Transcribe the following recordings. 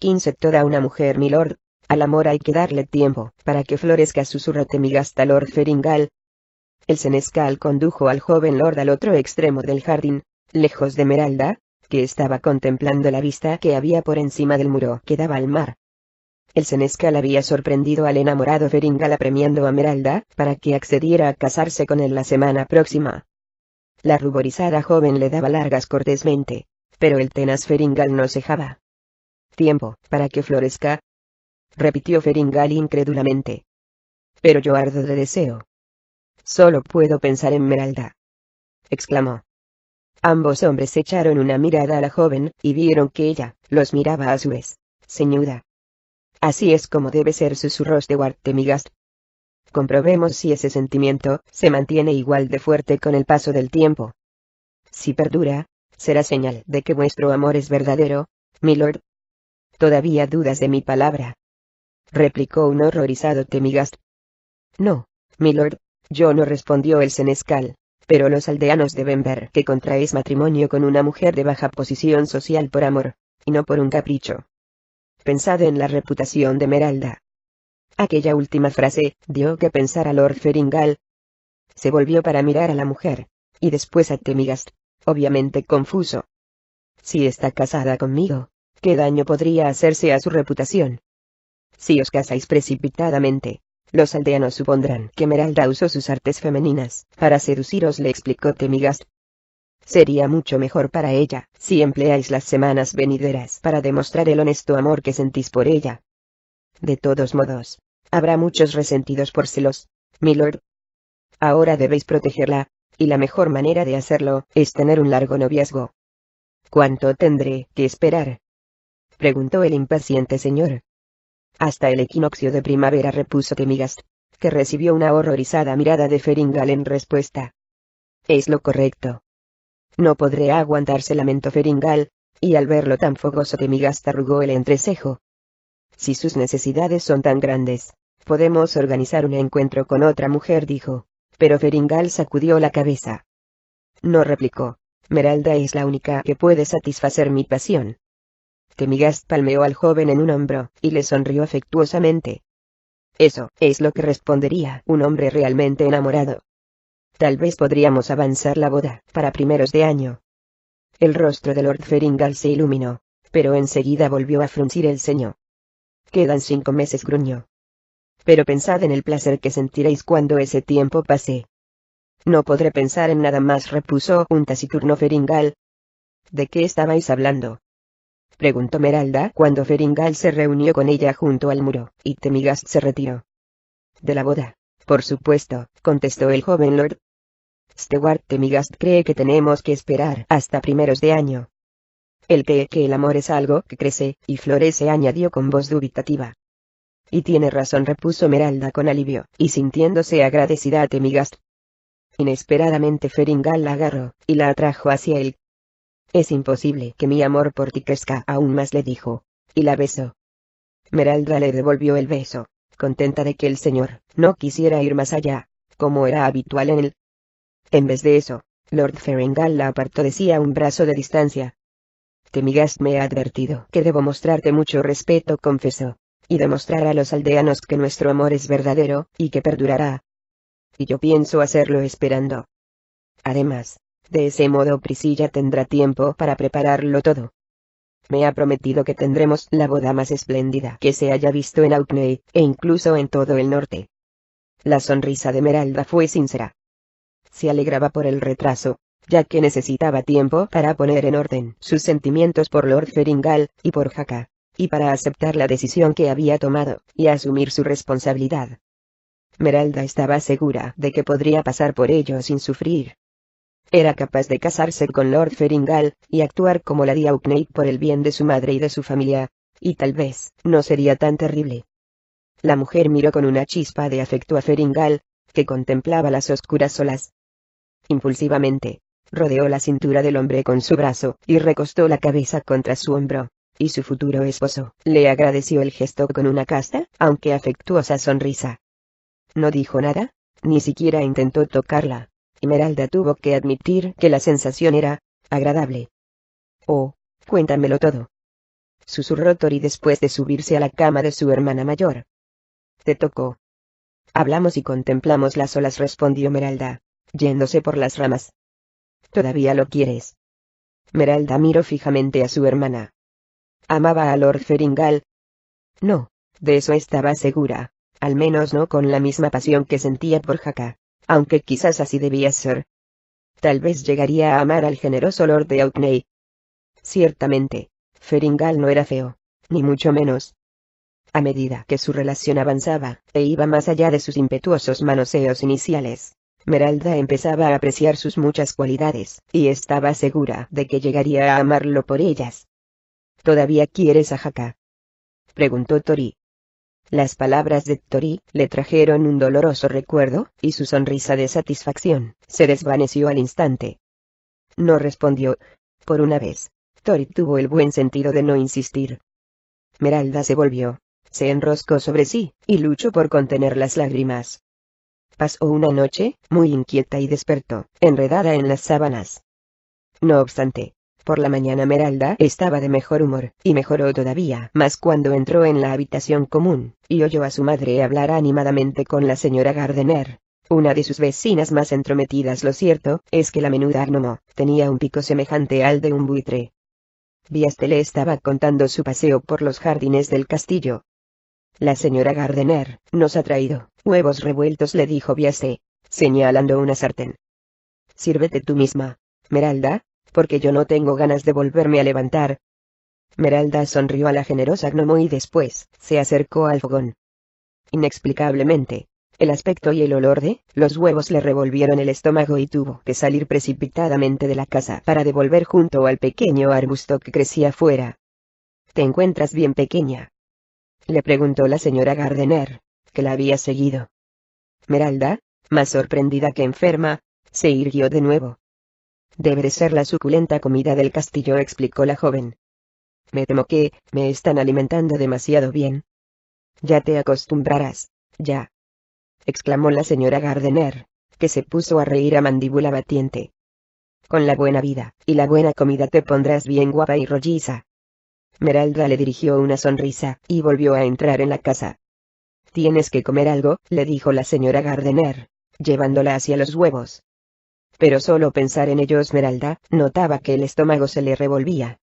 15 Toda una mujer, milord. Al amor hay que darle tiempo, para que florezca, susurró Temigast a Lord Ferringall. El senescal condujo al joven lord al otro extremo del jardín, lejos de Meralda, que estaba contemplando la vista que había por encima del muro que daba al mar. El senescal había sorprendido al enamorado Ferringall apremiando a Meralda, para que accediera a casarse con él la semana próxima. La ruborizada joven le daba largas cortésmente, pero el tenaz Ferringall no cejaba. «Tiempo, para que florezca», repitió Ferringall incrédulamente. «Pero yo ardo de deseo. Solo puedo pensar en Meralda», exclamó. Ambos hombres echaron una mirada a la joven, y vieron que ella los miraba a su vez, ceñuda. «Así es como debe ser», susurró Stewart Temigast. «Comprobemos si ese sentimiento se mantiene igual de fuerte con el paso del tiempo. Si perdura, será señal de que vuestro amor es verdadero, milord». «¿Todavía dudas de mi palabra?», replicó un horrorizado Temigast. «No, milord, yo no», respondió el senescal, «pero los aldeanos deben ver que contraéis matrimonio con una mujer de baja posición social por amor, y no por un capricho. Pensad en la reputación de Meralda». Aquella última frase dio que pensar a Lord Ferringall. Se volvió para mirar a la mujer, y después a Temigast, obviamente confuso. «Si está casada conmigo, ¿qué daño podría hacerse a su reputación? Si os casáis precipitadamente, los aldeanos supondrán que Meralda usó sus artes femeninas para seduciros», le explicó Temigast. «Sería mucho mejor para ella si empleáis las semanas venideras para demostrar el honesto amor que sentís por ella. De todos modos, habrá muchos resentidos por celos, milord. Ahora debéis protegerla, y la mejor manera de hacerlo es tener un largo noviazgo». «¿Cuánto tendré que esperar?», preguntó el impaciente señor. «Hasta el equinoccio de primavera», repuso Temigast, que recibió una horrorizada mirada de Ferringall en respuesta. «Es lo correcto». «No podré aguantarse», lamentó Ferringall, y al verlo tan fogoso Temigast arrugó el entrecejo. «Si sus necesidades son tan grandes, podemos organizar un encuentro con otra mujer», dijo, pero Ferringall sacudió la cabeza. «No», replicó, «Meralda es la única que puede satisfacer mi pasión». Temigast palmeó al joven en un hombro, y le sonrió afectuosamente. «Eso es lo que respondería un hombre realmente enamorado. Tal vez podríamos avanzar la boda para primeros de año». El rostro de Lord Ferringall se iluminó, pero enseguida volvió a fruncir el ceño. «Quedan 5 meses», gruñó. «Pero pensad en el placer que sentiréis cuando ese tiempo pase». «No podré pensar en nada más», repuso un taciturno Ferringall. «¿De qué estabais hablando?», preguntó Meralda cuando Ferringall se reunió con ella junto al muro, y Temigast se retiró. «De la boda, por supuesto», contestó el joven lord. «Stewart Temigast cree que tenemos que esperar hasta primeros de año». «Él cree que el amor es algo que crece y florece», añadió con voz dubitativa. «Y tiene razón», repuso Meralda con alivio, y sintiéndose agradecida a Temigast. Inesperadamente Ferringall la agarró, y la atrajo hacia él. «Es imposible que mi amor por ti crezca aún más», le dijo, y la besó. Meralda le devolvió el beso, contenta de que el señor no quisiera ir más allá, como era habitual en él. En vez de eso, Lord Ferringall la apartó de sí a un brazo de distancia. «Temigast me ha advertido que debo mostrarte mucho respeto», confesó, «y demostrar a los aldeanos que nuestro amor es verdadero, y que perdurará. Y yo pienso hacerlo esperando. Además, de ese modo Priscilla tendrá tiempo para prepararlo todo. Me ha prometido que tendremos la boda más espléndida que se haya visto en Orkney, e incluso en todo el norte». La sonrisa de Meralda fue sincera. Se alegraba por el retraso, ya que necesitaba tiempo para poner en orden sus sentimientos por Lord Ferringall, y por Jaka, y para aceptar la decisión que había tomado, y asumir su responsabilidad. Meralda estaba segura de que podría pasar por ello sin sufrir. Era capaz de casarse con Lord Ferringall, y actuar como Lady Orkney por el bien de su madre y de su familia, y tal vez no sería tan terrible. La mujer miró con una chispa de afecto a Ferringall, que contemplaba las oscuras olas. Impulsivamente, rodeó la cintura del hombre con su brazo, y recostó la cabeza contra su hombro, y su futuro esposo le agradeció el gesto con una casta, aunque afectuosa sonrisa. No dijo nada, ni siquiera intentó tocarla, y Meralda tuvo que admitir que la sensación era agradable. «Oh, cuéntamelo todo», susurró Tori después de subirse a la cama de su hermana mayor. Te tocó. Hablamos y contemplamos las olas, respondió Meralda, yéndose por las ramas. ¿Todavía lo quieres? Meralda miró fijamente a su hermana. ¿Amaba a Lord Ferringal? No, de eso estaba segura, al menos no con la misma pasión que sentía por Jaka, aunque quizás así debía ser. Tal vez llegaría a amar al generoso Lord de Outney. Ciertamente, Ferringal no era feo, ni mucho menos. A medida que su relación avanzaba, e iba más allá de sus impetuosos manoseos iniciales, Meralda empezaba a apreciar sus muchas cualidades, y estaba segura de que llegaría a amarlo por ellas. ¿Todavía quieres a Jaka?, preguntó Tori. Las palabras de Tori le trajeron un doloroso recuerdo, y su sonrisa de satisfacción se desvaneció al instante. No respondió. Por una vez, Tori tuvo el buen sentido de no insistir. Meralda se volvió, se enroscó sobre sí, y luchó por contener las lágrimas. Pasó una noche, muy inquieta y despertó, enredada en las sábanas. No obstante, por la mañana Meralda estaba de mejor humor, y mejoró todavía más cuando entró en la habitación común, y oyó a su madre hablar animadamente con la señora Gardener, una de sus vecinas más entrometidas. Lo cierto es que la menuda gnomo tenía un pico semejante al de un buitre. Viaste le estaba contando su paseo por los jardines del castillo. La señora Gardener nos ha traído huevos revueltos, le dijo Viaste, señalando una sartén. Sírvete tú misma, Meralda, porque yo no tengo ganas de volverme a levantar. Meralda sonrió a la generosa gnomo y después se acercó al fogón. Inexplicablemente, el aspecto y el olor de los huevos le revolvieron el estómago y tuvo que salir precipitadamente de la casa para devolver junto al pequeño arbusto que crecía fuera. ¿Te encuentras bien, pequeña?, le preguntó la señora Gardener, que la había seguido. Meralda, más sorprendida que enferma, se irguió de nuevo. Debe de ser la suculenta comida del castillo, explicó la joven. Me temo que me están alimentando demasiado bien. Ya te acostumbrarás, ya, exclamó la señora Gardener, que se puso a reír a mandíbula batiente. Con la buena vida y la buena comida te pondrás bien guapa y rolliza. Meralda le dirigió una sonrisa, y volvió a entrar en la casa. Tienes que comer algo, le dijo la señora Gardener, llevándola hacia los huevos. Pero solo pensar en ello Meralda notaba que el estómago se le revolvía.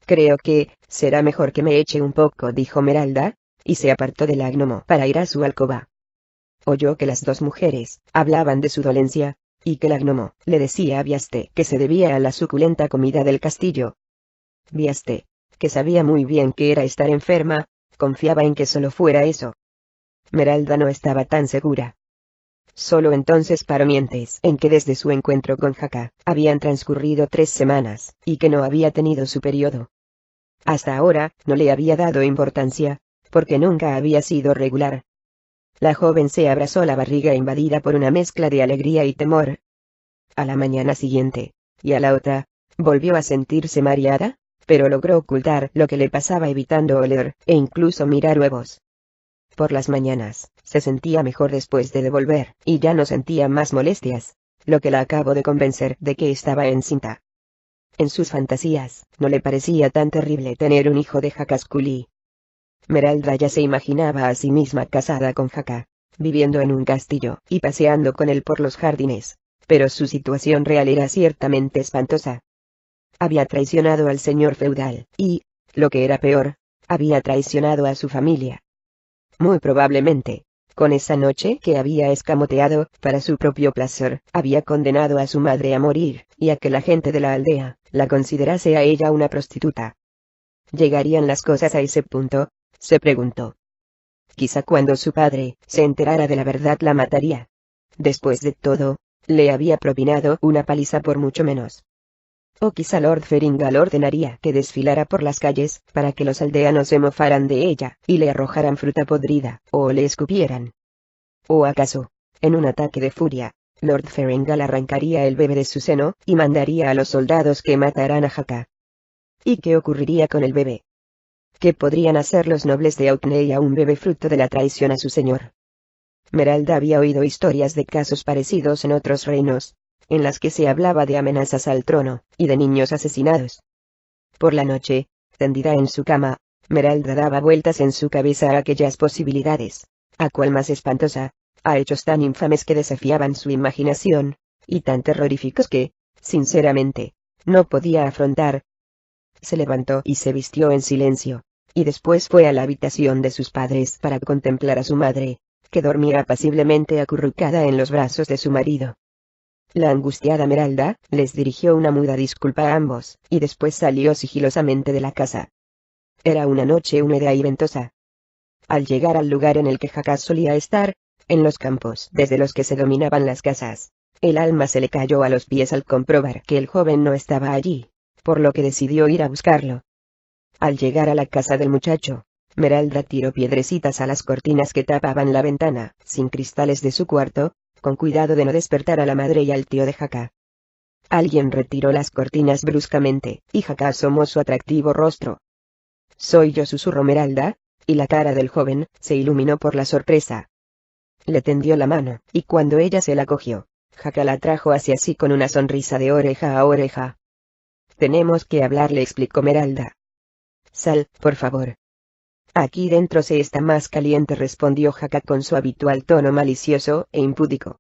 Creo que será mejor que me eche un poco, dijo Meralda, y se apartó de la gnomo para ir a su alcoba. Oyó que las dos mujeres hablaban de su dolencia, y que la gnomo le decía a Viaste que se debía a la suculenta comida del castillo. Viaste, que sabía muy bien que era estar enferma, confiaba en que solo fuera eso. Meralda no estaba tan segura. Solo entonces paró mientes en que desde su encuentro con Jaka habían transcurrido 3 semanas, y que no había tenido su periodo. Hasta ahora, no le había dado importancia, porque nunca había sido regular. La joven se abrazó la barriga invadida por una mezcla de alegría y temor. A la mañana siguiente, y a la otra, volvió a sentirse mareada, pero logró ocultar lo que le pasaba evitando oler, e incluso mirar huevos. Por las mañanas, se sentía mejor después de devolver, y ya no sentía más molestias, lo que la acabó de convencer de que estaba encinta. En sus fantasías, no le parecía tan terrible tener un hijo de Jaka Scully. Meralda ya se imaginaba a sí misma casada con Jaka, viviendo en un castillo, y paseando con él por los jardines, pero su situación real era ciertamente espantosa. Había traicionado al señor feudal, y, lo que era peor, había traicionado a su familia. Muy probablemente, con esa noche que había escamoteado para su propio placer, había condenado a su madre a morir, y a que la gente de la aldea la considerase a ella una prostituta. ¿Llegarían las cosas a ese punto?, se preguntó. Quizá cuando su padre se enterara de la verdad la mataría. Después de todo, le había propinado una paliza por mucho menos. O quizá Lord Ferringal ordenaría que desfilara por las calles, para que los aldeanos se mofaran de ella, y le arrojaran fruta podrida, o le escupieran. O acaso, en un ataque de furia, Lord Ferringal arrancaría el bebé de su seno, y mandaría a los soldados que mataran a Jaka. ¿Y qué ocurriría con el bebé? ¿Qué podrían hacer los nobles de Outney a un bebé fruto de la traición a su señor? Meralda había oído historias de casos parecidos en otros reinos, en las que se hablaba de amenazas al trono, y de niños asesinados. Por la noche, Tendida en su cama, Meralda daba vueltas en su cabeza a aquellas posibilidades, a cual más espantosa, a hechos tan infames que desafiaban su imaginación, y tan terroríficos que, sinceramente, no podía afrontar. Se levantó y se vistió en silencio, y después fue a la habitación de sus padres para contemplar a su madre, que dormía apaciblemente acurrucada en los brazos de su marido. La angustiada Meralda les dirigió una muda disculpa a ambos, y después salió sigilosamente de la casa. Era una noche húmeda y ventosa. Al llegar al lugar en el que Jacá solía estar, en los campos desde los que se dominaban las casas, el alma se le cayó a los pies al comprobar que el joven no estaba allí, por lo que decidió ir a buscarlo. Al llegar a la casa del muchacho, Meralda tiró piedrecitas a las cortinas que tapaban la ventana, sin cristales de su cuarto, con cuidado de no despertar a la madre y al tío de Jacá. Alguien retiró las cortinas bruscamente, y Jacá asomó su atractivo rostro. «Soy yo», susurró Meralda, y la cara del joven se iluminó por la sorpresa. Le tendió la mano, y cuando ella se la cogió, Jacá la trajo hacia sí con una sonrisa de oreja a oreja. «Tenemos que hablar», le explicó Meralda. «Sal, por favor». «Aquí dentro se está más caliente», respondió Jacá con su habitual tono malicioso e impúdico.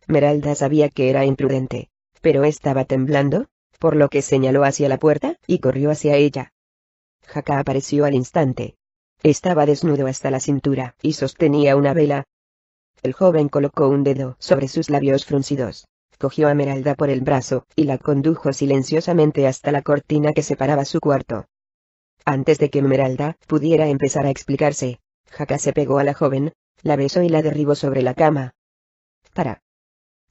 Meralda sabía que era imprudente, pero estaba temblando, por lo que señaló hacia la puerta y corrió hacia ella. Jacá apareció al instante. Estaba desnudo hasta la cintura y sostenía una vela. El joven colocó un dedo sobre sus labios fruncidos, cogió a Meralda por el brazo y la condujo silenciosamente hasta la cortina que separaba su cuarto. Antes de que Meralda pudiera empezar a explicarse, Jacá se pegó a la joven, la besó y la derribó sobre la cama. «Para»,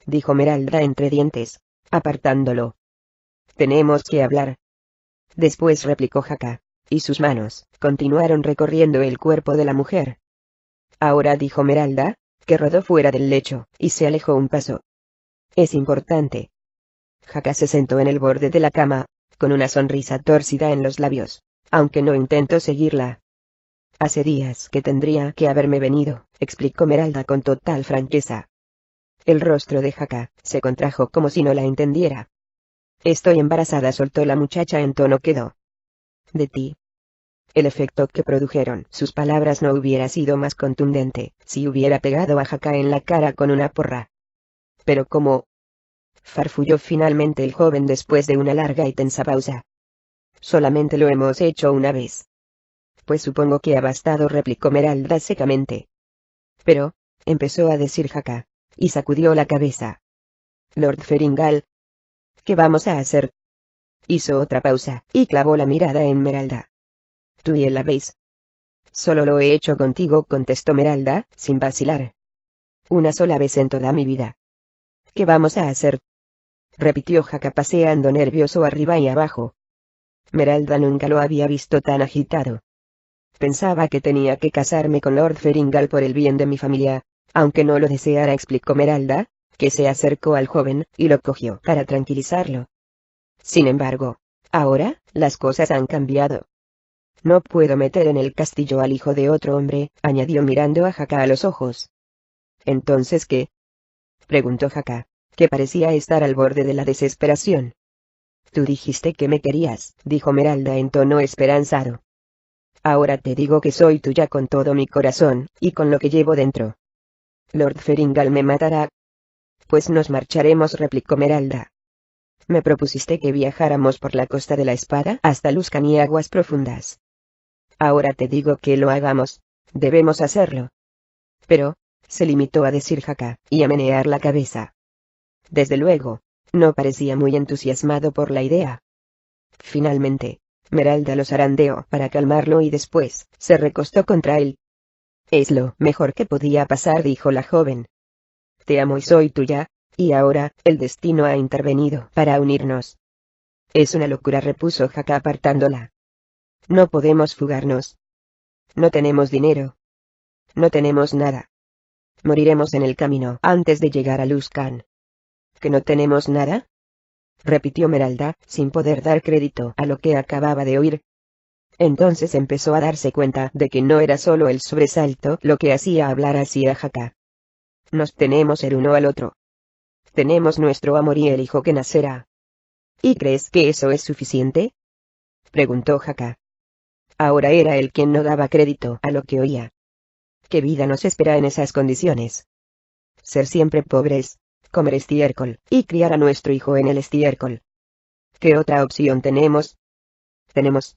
dijo Meralda entre dientes, apartándolo. «Tenemos que hablar». Después replicó Jacá, y sus manos continuaron recorriendo el cuerpo de la mujer. «Ahora», dijo Meralda, que rodó fuera del lecho, y se alejó un paso. «Es importante». Jacá se sentó en el borde de la cama, con una sonrisa torcida en los labios, aunque no intentó seguirla. «Hace días que tendría que haberme venido», explicó Meralda con total franqueza. El rostro de Jacá se contrajo como si no la entendiera. «Estoy embarazada», soltó la muchacha en tono quedo. «¿De ti?». El efecto que produjeron sus palabras no hubiera sido más contundente si hubiera pegado a Jacá en la cara con una porra. «¿Pero cómo?», farfulló finalmente el joven después de una larga y tensa pausa. «Solamente lo hemos hecho una vez». «Pues supongo que ha bastado», replicó Meralda secamente. «Pero», empezó a decir Jacá, y sacudió la cabeza. «Lord Feringal, ¿qué vamos a hacer?». Hizo otra pausa, y clavó la mirada en Meralda. «¿Tú y él la veis?». «Solo lo he hecho contigo», contestó Meralda, sin vacilar. «Una sola vez en toda mi vida». «¿Qué vamos a hacer?», repitió Jacá paseando nervioso arriba y abajo. Meralda nunca lo había visto tan agitado. «Pensaba que tenía que casarme con Lord Feringal por el bien de mi familia, aunque no lo deseara», explicó Meralda, que se acercó al joven y lo cogió para tranquilizarlo. «Sin embargo, ahora, las cosas han cambiado. No puedo meter en el castillo al hijo de otro hombre», añadió mirando a Jacá a los ojos. «¿Entonces qué?», preguntó Jacá, que parecía estar al borde de la desesperación. «Tú dijiste que me querías», dijo Meralda en tono esperanzado. «Ahora te digo que soy tuya con todo mi corazón, y con lo que llevo dentro». «Lord Feringal me matará». «Pues nos marcharemos», replicó Meralda. «Me propusiste que viajáramos por la costa de la Espada hasta Luskan y aguas profundas. Ahora te digo que lo hagamos. Debemos hacerlo». «Pero», se limitó a decir Jacá, y a menear la cabeza. Desde luego, no parecía muy entusiasmado por la idea. Finalmente, Meralda lo zarandeó para calmarlo y después se recostó contra él. «Es lo mejor que podía pasar», dijo la joven. «Te amo y soy tuya, y ahora, el destino ha intervenido para unirnos». «Es una locura», repuso Jacá apartándola. «No podemos fugarnos. No tenemos dinero. No tenemos nada. Moriremos en el camino antes de llegar a Luskan». «¿Que no tenemos nada?», repitió Meralda, sin poder dar crédito a lo que acababa de oír. Entonces empezó a darse cuenta de que no era solo el sobresalto lo que hacía hablar así a Jacá. «Nos tenemos el uno al otro. Tenemos nuestro amor y el hijo que nacerá». «¿Y crees que eso es suficiente?», preguntó Jacá. Ahora era él quien no daba crédito a lo que oía. ¿Qué vida nos espera en esas condiciones? Ser siempre pobres, comer estiércol, y criar a nuestro hijo en el estiércol. ¿Qué otra opción tenemos? Tenemos.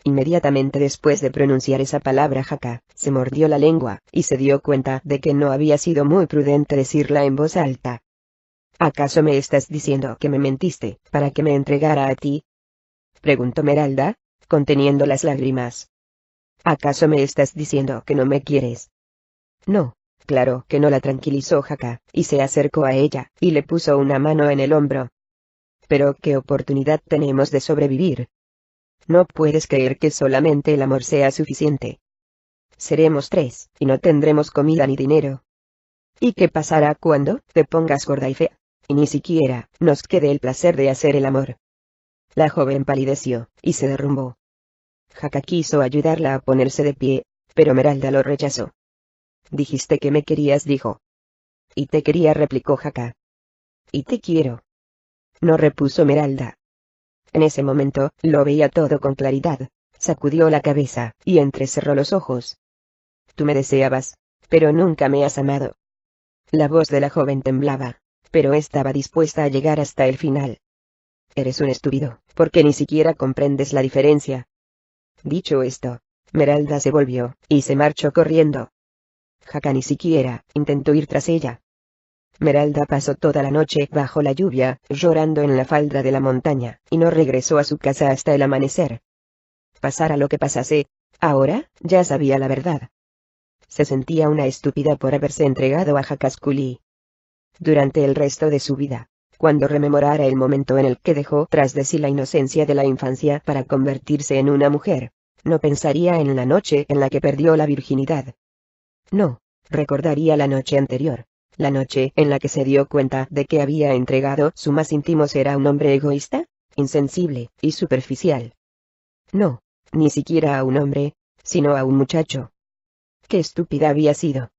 Inmediatamente después de pronunciar esa palabra, Jaka se mordió la lengua, y se dio cuenta de que no había sido muy prudente decirla en voz alta. ¿Acaso me estás diciendo que me mentiste, para que me entregara a ti? Preguntó Meralda, conteniendo las lágrimas. ¿Acaso me estás diciendo que no me quieres? No, claro que no, la tranquilizó Jaka, y se acercó a ella, y le puso una mano en el hombro. Pero ¿qué oportunidad tenemos de sobrevivir? No puedes creer que solamente el amor sea suficiente. Seremos 3, y no tendremos comida ni dinero. ¿Y qué pasará cuando te pongas gorda y fea, y ni siquiera nos quede el placer de hacer el amor? La joven palideció, y se derrumbó. Jaka quiso ayudarla a ponerse de pie, pero Meralda lo rechazó. Dijiste que me querías, dijo. Y te quería, replicó Jaka. Y te quiero. No, repuso Meralda. En ese momento, lo veía todo con claridad. Sacudió la cabeza, y entrecerró los ojos. Tú me deseabas, pero nunca me has amado. La voz de la joven temblaba, pero estaba dispuesta a llegar hasta el final. Eres un estúpido, porque ni siquiera comprendes la diferencia. Dicho esto, Meralda se volvió, y se marchó corriendo. Jaka ni siquiera intentó ir tras ella. Meralda pasó toda la noche bajo la lluvia, llorando en la falda de la montaña, y no regresó a su casa hasta el amanecer. Pasara lo que pasase, ahora, ya sabía la verdad. Se sentía una estúpida por haberse entregado a Jakaskuli. Durante el resto de su vida, cuando rememorara el momento en el que dejó tras de sí la inocencia de la infancia para convertirse en una mujer, no pensaría en la noche en la que perdió la virginidad. No, recordaría la noche anterior, la noche en la que se dio cuenta de que había entregado su más íntimo ser a un hombre egoísta, insensible y superficial. No, ni siquiera a un hombre, sino a un muchacho. Qué estúpida había sido.